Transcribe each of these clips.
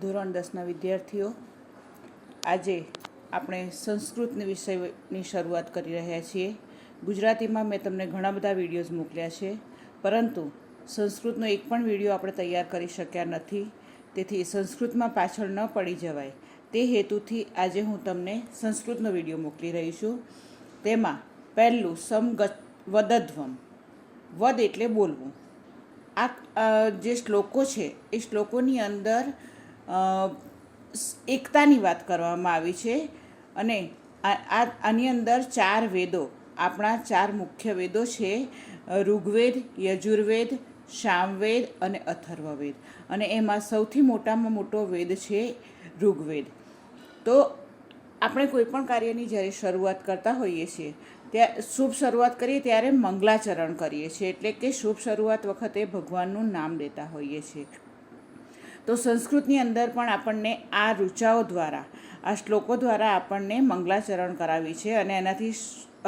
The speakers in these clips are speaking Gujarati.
ધોરણ 10ના વિદ્યાર્થીઓ, આજે આપણે સંસ્કૃતની વિષયની શરૂઆત કરી રહ્યા છીએ. ગુજરાતીમાં મેં તમને ઘણા બધા વિડીયોઝ મોકલ્યા છે, પરંતુ સંસ્કૃતનો એક પણ વિડીયો આપણે તૈયાર કરી શક્યા નથી. તેથી સંસ્કૃતમાં પાછળ ન પડી જવાય તે હેતુથી આજે હું તમને સંસ્કૃતનો વિડીયો મોકલી રહી છું. તેમાં પહેલું વદધ્વમ. વદ એટલે બોલવું. આ જે શ્લોકો છે એ શ્લોકોની અંદર એકતાની વાત કરવામાં આવી છે અને આની અંદર 4 વેદો, આપણા 4 મુખ્ય વેદો છે: ઋગ્વેદ, યજુર્વેદ, સામવેદ અને અથર્વવેદ. અને એમાં સૌથી મોટામાં મોટો વેદ છે ઋગ્વેદ. તો આપણે કોઈપણ કાર્યની જ્યારે શરૂઆત કરતા હોઈએ છીએ, ત્યાં શુભ શરૂઆત કરીએ ત્યારે મંગલાચરણ કરીએ છીએ, એટલે કે શુભ શરૂઆત વખતે ભગવાનનું નામ લેતા હોઈએ છીએ. તો સંસ્કૃતની અંદર પણ આપણને આ ઋચાઓ દ્વારા, આ શ્લોકો દ્વારા આપણને મંગલાચરણ કરાવી છે અને એનાથી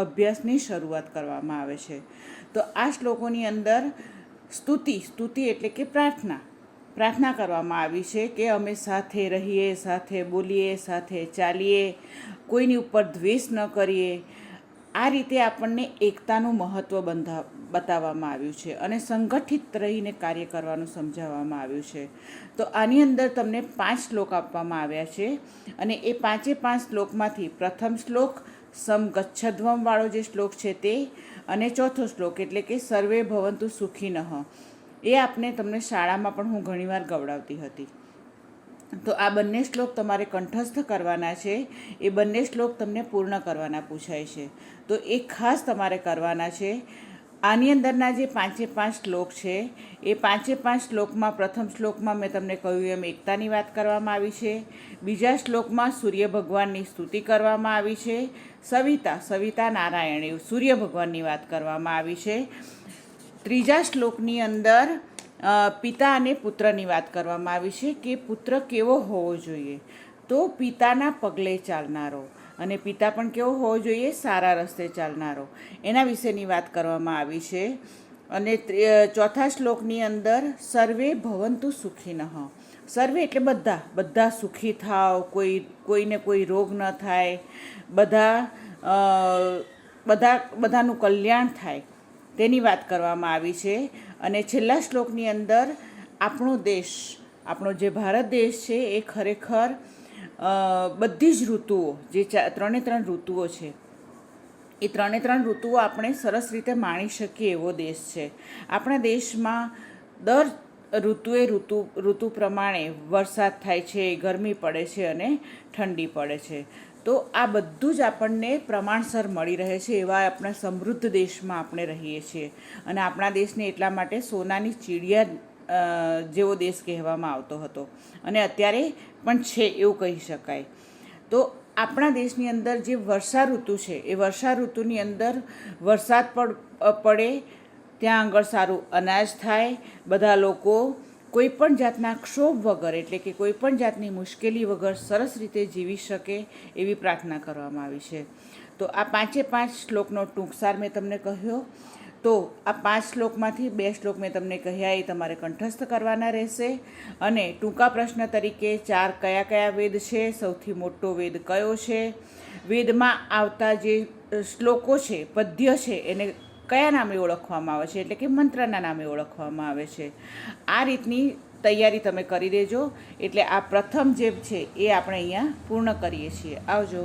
અભ્યાસની શરૂઆત કરવામાં આવે છે. તો આ શ્લોકોની અંદર સ્તુતિ એટલે કે પ્રાર્થના કરવામાં આવી છે કે અમે સાથે રહીએ, સાથે બોલીએ, સાથે ચાલીએ, કોઈની ઉપર દ્વેષ ન કરીએ. આ રીતે આપણને એકતાનું મહત્ત્વ બતાવવામાં આવ્યું છે અને સંગઠિત રહીને કાર્ય કરવાનું સમજાવવામાં આવ્યું છે. તો આની અંદર તમને 5 શ્લોક આપવામાં આવ્યા છે અને એ 5 શ્લોકમાંથી પ્રથમ શ્લોક સમગચ્છધ્વમવાળો જે શ્લોક છે તે, અને ચોથો શ્લોક એટલે કે સર્વે ભવંતુ સુખીનઃ, એ તમને શાળામાં પણ હું ઘણીવાર ગવડાવતી હતી. તો આ બંને શ્લોક તમારે કંઠસ્થ કરવાના છે. એ બંને શ્લોક તમને પૂર્ણ કરવાના પૂછાય છે, તો એ ખાસ તમારે કરવાના છે. આની અંદરના જે 5 શ્લોક છે એ 5 શ્લોકમાં પ્રથમ શ્લોકમાં મેં તમને કહ્યું એમ એકતાની વાત કરવામાં આવી છે. બીજા શ્લોકમાં સૂર્ય ભગવાનની સ્તુતિ કરવામાં આવી છે. સવિતા નારાયણ સૂર્ય ભગવાનની વાત કરવામાં આવી છે. ત્રીજા શ્લોકની અંદર પિતા અને પુત્રની વાત કરવામાં આવી છે કે પુત્ર કેવો હોવો જોઈએ, તો પિતાના પગલે ચાલનારો, અને પિતા પણ કેવો હોવો જોઈએ, સારા રસ્તે ચાલનારો, એના વિશેની વાત કરવામાં આવી છે. અને ચોથા શ્લોકની અંદર સર્વે ભવંતુ સુખીનઃ. સર્વે એટલે બધા સુખી થાવ, કોઈને કોઈ રોગ ન થાય, બધાનું કલ્યાણ થાય, તેની વાત કરવામાં આવી છે. અને છેલ્લા શ્લોકની અંદર આપણો જે ભારત દેશ છે એ ખરેખર બધી જ ઋતુઓ, જે 3 ઋતુઓ છે, એ 3 ઋતુઓ આપણે સરસ રીતે માણી શકીએ એવો દેશ છે. આપણા દેશમાં દર ઋતુ પ્રમાણે વરસાદ થાય છે, ગરમી પડે છે અને ઠંડી પડે છે. તો આ બધું જ આપણને પ્રમાણસર મળી રહે છે. એવા આપણા સમૃદ્ધ દેશમાં આપણે રહીએ છીએ અને આપણા દેશને એટલા માટે સોનાની ચીડિયા જેવો દેશ કહેવામાં આવતો હતો અને અત્યારે પણ છે એવું કહી શકાય. તો આપણા દેશની અંદર જે વર્ષા ઋતુ છે એ વર્ષા ઋતુની અંદર વરસાદ પડે, ત્યાં આગળ સારું અનાજ થાય, બધા લોકો કોઈ પણ જાતના ક્ષોભ વગર, એટલે કે કોઈ પણ જાતની મુશ્કેલી વગર સરસ રીતે જીવી શકે એવી પ્રાર્થના કરવામાં આવી છે. તો આ 5 શ્લોકનો ટૂંકસાર મેં તમને કહ્યો. તો આ 5 શ્લોકમાંથી 2 શ્લોક મેં તમને કહ્યા એ તમારે કંઠસ્થ કરવાના રહેશે. અને ટૂંકા પ્રશ્ન તરીકે 4 કયા વેદ છે, સૌથી મોટો વેદ કયો છે, વેદમાં આવતા જે શ્લોકો છે, પદ્ય છે, એને કયા નામે ઓળખવામાં આવે છે, એટલે કે મંત્રના નામે ઓળખવામાં આવે છે. આ રીતની તૈયારી તમે કરી દેજો. એટલે આ પ્રથમ જે છે એ આપણે અહીંયા પૂર્ણ કરીએ છીએ. આવજો.